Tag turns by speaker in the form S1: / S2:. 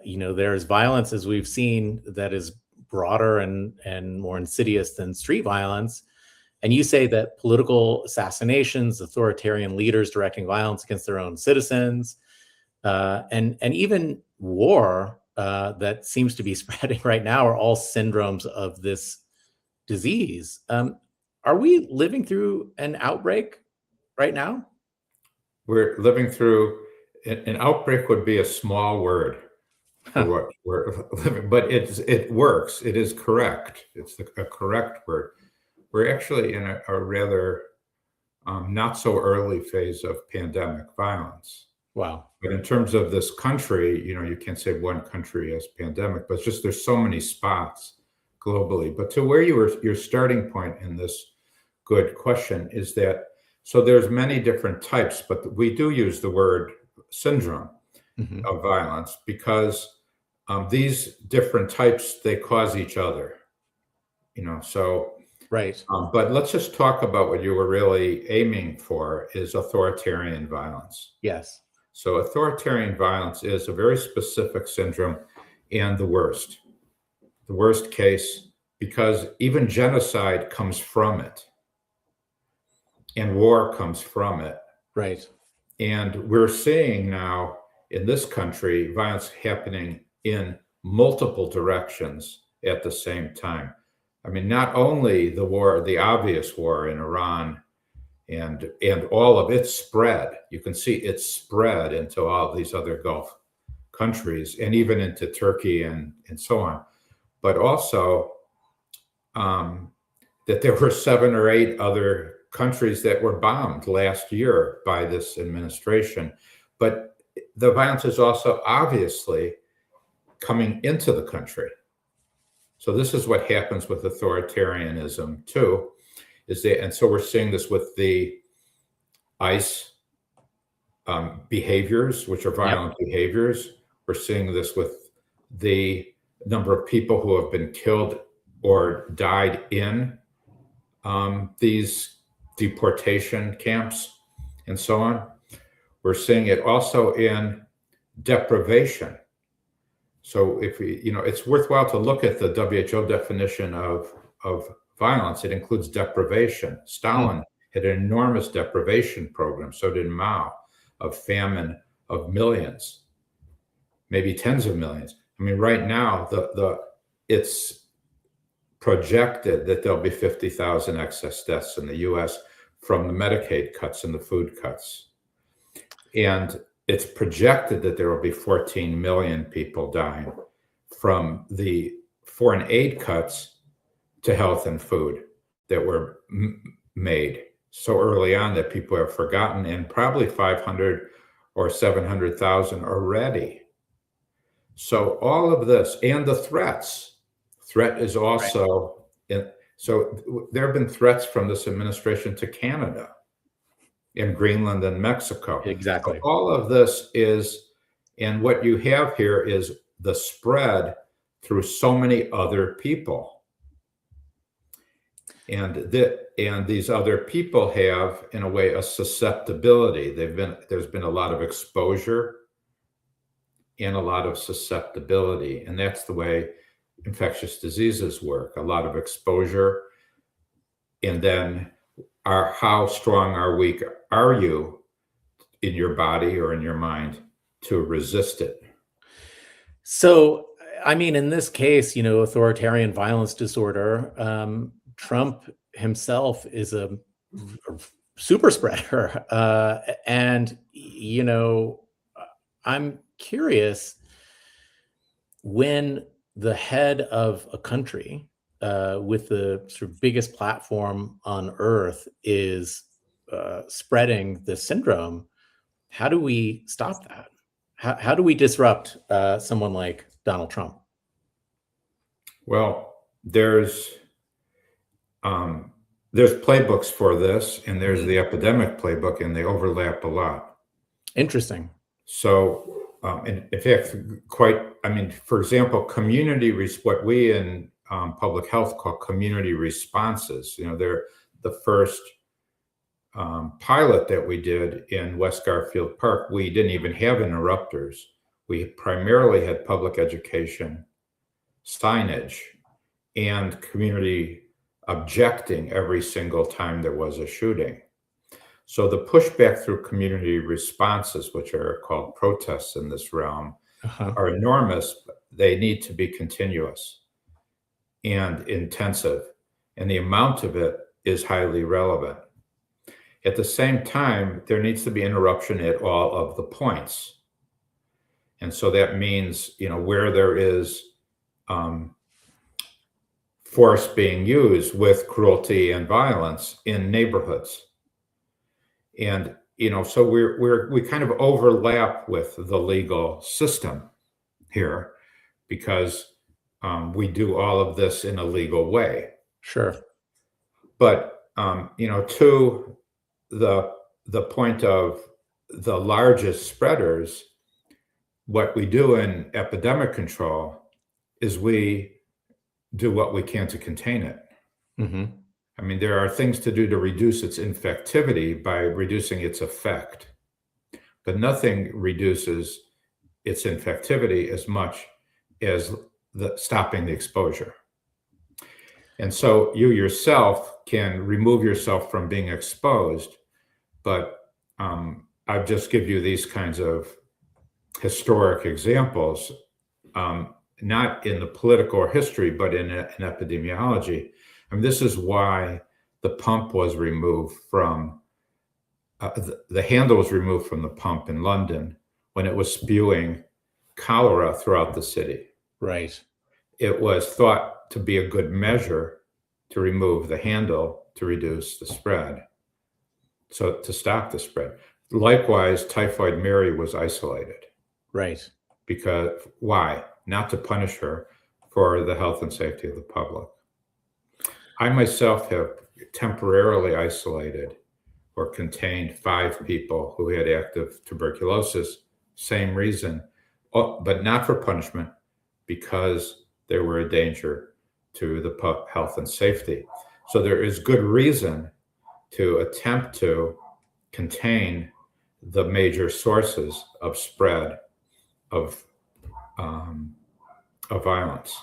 S1: there's violence, as we've seen, that is broader and more insidious than street violence. And you say that political assassinations, authoritarian leaders directing violence against their own citizens, and even war that seems to be spreading right now are all syndromes of this disease. Are we living through an outbreak right now?
S2: We're living through an outbreak would be a small word for what we're living, but it works. It is correct. It's a correct word. We're actually in a rather not so early phase of pandemic violence.
S1: Wow.
S2: But in terms of this country, you can't say one country has pandemic, but it's just there's so many spots globally. But to where your starting point in this good question is that, so there's many different types, but we do use the word syndrome of violence because these different types, they cause each other, so.
S1: Right.
S2: But let's just talk about what you were really aiming for is authoritarian violence.
S1: Yes.
S2: So authoritarian violence is a very specific syndrome and the worst case, because even genocide comes from it and war comes from it.
S1: Right.
S2: And we're seeing now in this country violence happening in multiple directions at the same time. I mean, not only the war, the obvious war in Iran and all of it spread. You can see it spread into all of these other Gulf countries and even into Turkey and so on. But also that there were 7 or 8 other countries that were bombed last year by this administration. But the violence is also obviously coming into the country. So this is what happens with authoritarianism too, and so we're seeing this with the ICE behaviors, which are violent behaviors. We're seeing this with the number of people who have been killed or died in these deportation camps and so on. We're seeing it also in deprivation. So if it's worthwhile to look at the WHO definition of violence. It includes deprivation. Stalin had an enormous deprivation program. So did Mao, of famine of millions, maybe tens of millions. I mean, right now, it's projected that there'll be 50,000 excess deaths in the U.S. from the Medicaid cuts and the food cuts. And it's projected that there will be 14 million people dying from the foreign aid cuts to health and food that were made so early on that people have forgotten, and probably 500 or 700,000 already. So all of this and the threat is also, so there have been threats from this administration to Canada, in Greenland and Mexico.
S1: Exactly.
S2: So all of this is, and what you have here is the spread through so many other people. And these other people have, in a way, a susceptibility. There's been a lot of exposure and a lot of susceptibility. And that's the way infectious diseases work. A lot of exposure, and then how strong or weak are you in your body or in your mind to resist it?
S1: So, I mean, in this case, authoritarian violence disorder, Trump himself is a super spreader. And, I'm curious, when the head of a country with the sort of biggest platform on earth is spreading this syndrome, how do we stop that? How do we disrupt someone like Donald Trump?
S2: Well, there's playbooks for this, and there's the epidemic playbook, and they overlap a lot.
S1: Interesting.
S2: So, in fact, for example, what we in public health call community responses. They're the first pilot that we did in West Garfield Park. We didn't even have interrupters. we primarily had public education, signage, and community objecting every single time there was a shooting. So the pushback through community responses, which are called protests in this realm, are enormous. But they need to be continuous and intensive, and the amount of it is highly relevant. At the same time, there needs to be interruption at all of the points. And so that means, where there is force being used with cruelty and violence in neighborhoods. And, so we kind of overlap with the legal system here because we do all of this in a legal way.
S1: Sure.
S2: But, to the point of the largest spreaders, what we do in epidemic control is we do what we can to contain it.
S1: Mm-hmm.
S2: I mean, there are things to do to reduce its infectivity by reducing its effect, but nothing reduces its infectivity as much as stopping the exposure. And so you yourself can remove yourself from being exposed, but I've just give you these kinds of historic examples, not in the political or history, but in epidemiology. I mean, this is why the pump was removed from, the handle was removed from the pump in London when it was spewing cholera throughout the city.
S1: Right.
S2: It was thought to be a good measure to remove the handle to reduce the spread, so to stop the spread. Likewise, Typhoid Mary was isolated.
S1: Right.
S2: Because why? Not to punish her, for the health and safety of the public. I myself have temporarily isolated or contained 5 people who had active tuberculosis, same reason, but not for punishment, because they were a danger to the health and safety. So there is good reason to attempt to contain the major sources of spread of violence.